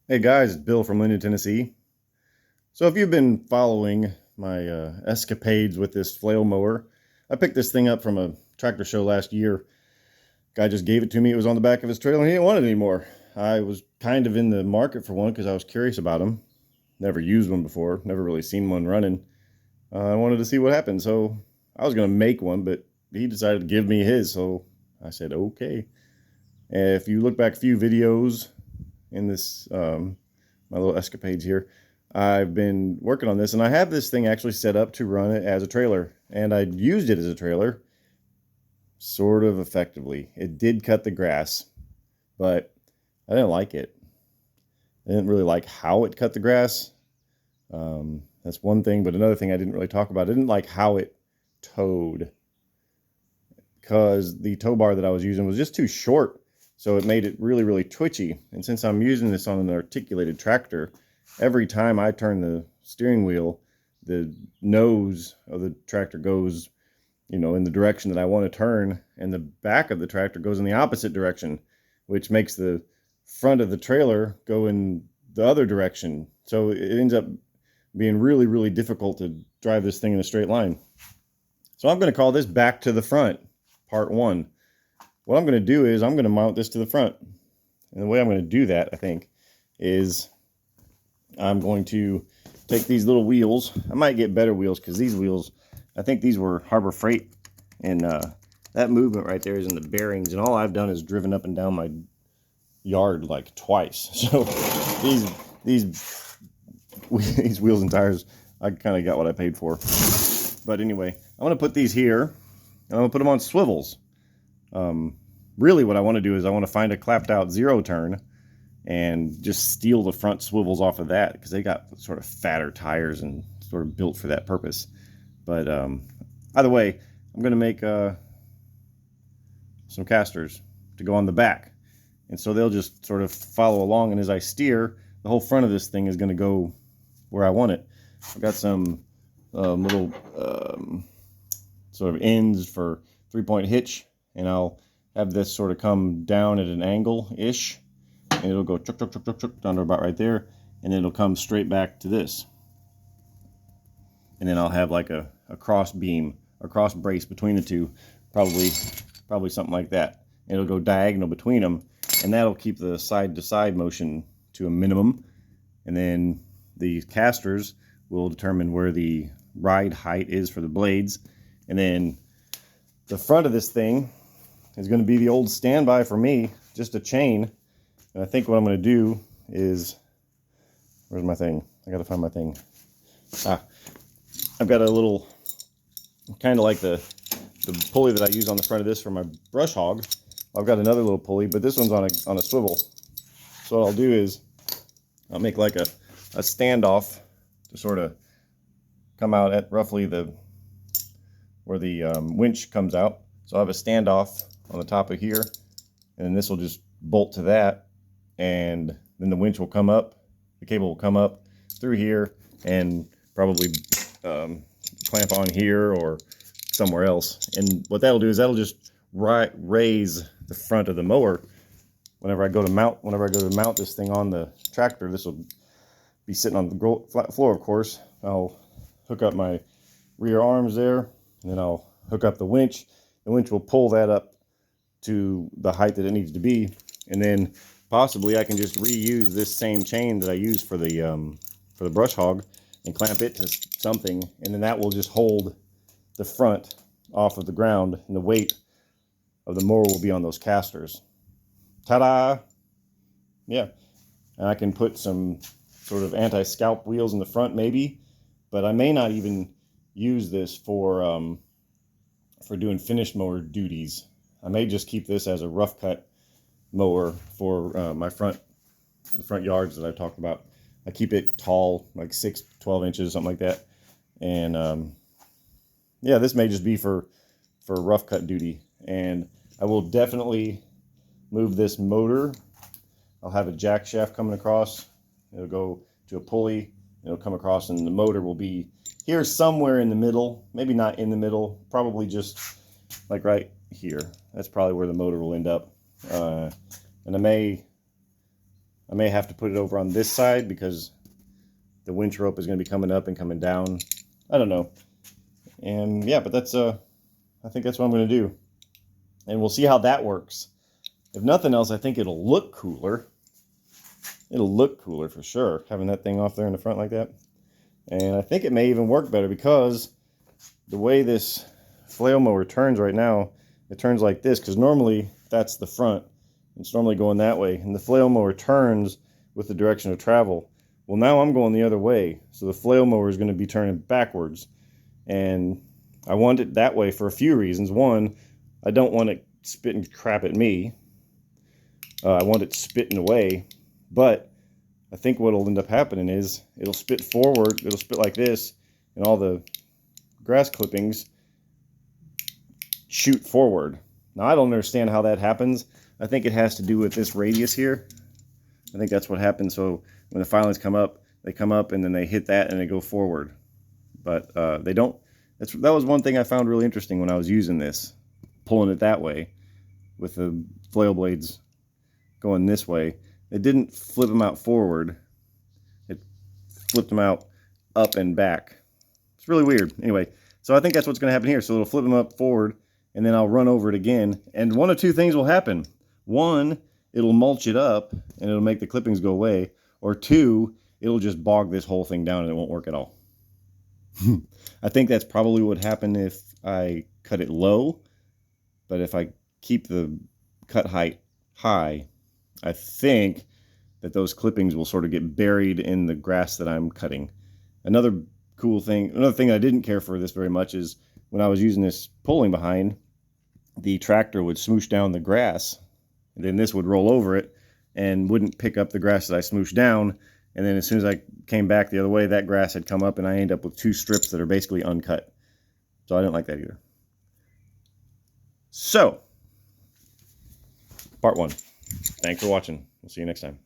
Hey guys, it's Bill from Linden, Tennessee. So if you've been following my escapades with this flail mower, I picked this thing up from a tractor show last year. Guy just gave it to me. It was on the back of his trailer and he didn't want it anymore. I was kind of in the market for one because I was curious about them. Never used one before, never really seen one running. I wanted to see what happened, so I was going to make one, but he decided to give me his, so I said okay. If you look back a few videos in this my little escapades here, I've been working on this, and I have this thing actually set up to run it as a trailer, and I used it as a trailer sort of effectively. It did cut the grass, but I didn't like it. I didn't really like how it cut the grass. That's one thing, but another thing I didn't really talk about, I didn't like how it towed, because the tow bar that I was using was just too short, so it made it really, really twitchy. And since I'm using this on an articulated tractor, every time I turn the steering wheel, the nose of the tractor goes, in the direction that I want to turn, and the back of the tractor goes in the opposite direction, which makes the front of the trailer go in the other direction. So it ends up being really, really difficult to drive this thing in a straight line. So I'm going to call this back to the front, part one. What I'm going to do is I'm going to mount this to the front. And the way I'm going to do that, I think, is I'm going to take these little wheels. I might get better wheels because these wheels, I think these were Harbor Freight. And that movement right there is in the bearings. And all I've done is driven up and down my yard like twice. So these wheels and tires, I kind of got what I paid for. But anyway, I'm going to put these here, and I'm going to put them on swivels. Really what I want to do is I want to find a clapped out zero turn and just steal the front swivels off of that, because they got sort of fatter tires and sort of built for that purpose. But either way, I'm going to make some casters to go on the back. And so they'll just sort of follow along, and as I steer, the whole front of this thing is going to go where I want it. I've got some little sort of ends for 3-point hitch, and I'll have this sort of come down at an angle-ish, and it'll go chuck, chuck, chuck, chuck, chuck, down to about right there, and then it'll come straight back to this. And then I'll have like a cross beam, a cross brace between the two, probably something like that. It'll go diagonal between them, and that'll keep the side-to-side motion to a minimum. And then the casters will determine where the ride height is for the blades. And then the front of this thing is going to be the old standby for me, just a chain. And I think what I'm going to do is, where's my thing? I got to find my thing. I've got a little, kind of like the pulley that I use on the front of this for my brush hog. I've got another little pulley, but this one's on a swivel. So what I'll do is I'll make like a standoff to sort of come out at roughly where the winch comes out. So I have a standoff on the top of here, and then this will just bolt to that, and then the winch will come up, the cable will come up through here, and probably clamp on here or somewhere else. And what that'll do is that'll just raise the front of the mower. Whenever I go to mount this thing on the tractor, this will be sitting on the flat floor, of course. I'll hook up my rear arms there, and then I'll hook up the winch. The winch will pull that up to the height that it needs to be, and then possibly I can just reuse this same chain that I use for the brush hog and clamp it to something, and then that will just hold the front off of the ground, and the weight of the mower will be on those casters. Ta-da! Yeah, and I can put some sort of anti-scalp wheels in the front maybe, but I may not even use this for doing finished mower duties. I may just keep this as a rough cut mower for the front yards that I talked about. I keep it tall, like 12 inches, something like that. And yeah, this may just be for rough cut duty. And I will definitely move this motor. I'll have a jack shaft coming across. It'll go to a pulley. It'll come across, and the motor will be here somewhere in the middle. Maybe not in the middle. Probably just like right here. That's probably where the motor will end up. And I I may have to put it over on this side because the winch rope is going to be coming up and coming down. I don't know. And yeah, but that's I think that's what I'm going to do. And we'll see how that works. If nothing else, I think it'll look cooler. It'll look cooler for sure, having that thing off there in the front like that. And I think it may even work better because the way this flail mower turns right now, it turns like this, because normally that's the front. It's normally going that way, and the flail mower turns with the direction of travel. Well, now I'm going the other way, so the flail mower is going to be turning backwards. And I want it that way for a few reasons. One, I don't want it spitting crap at me. I want it spitting away. But I think what will end up happening is it'll spit forward, it'll spit like this, and all the grass clippings shoot forward. Now, I don't understand how that happens. I think it has to do with this radius here. I think that's what happens. So when the filings come up, they come up and then they hit that and they go forward. But they don't. That was one thing I found really interesting when I was using this, pulling it that way with the flail blades going this way. It didn't flip them out forward. It flipped them out up and back. It's really weird. Anyway, so I think that's what's going to happen here. So it'll flip them up forward, and then I'll run over it again. And one of two things will happen. One, it'll mulch it up, and it'll make the clippings go away. Or two, it'll just bog this whole thing down, and it won't work at all. I think that's probably what would happen if I cut it low. But if I keep the cut height high, I think that those clippings will sort of get buried in the grass that I'm cutting. Another thing I didn't care for this very much is when I was using this pulling behind, the tractor would smoosh down the grass, and then this would roll over it and wouldn't pick up the grass that I smooshed down. And then as soon as I came back the other way, that grass had come up, and I ended up with two strips that are basically uncut. So I didn't like that either. So, part one. Thanks for watching. We'll see you next time.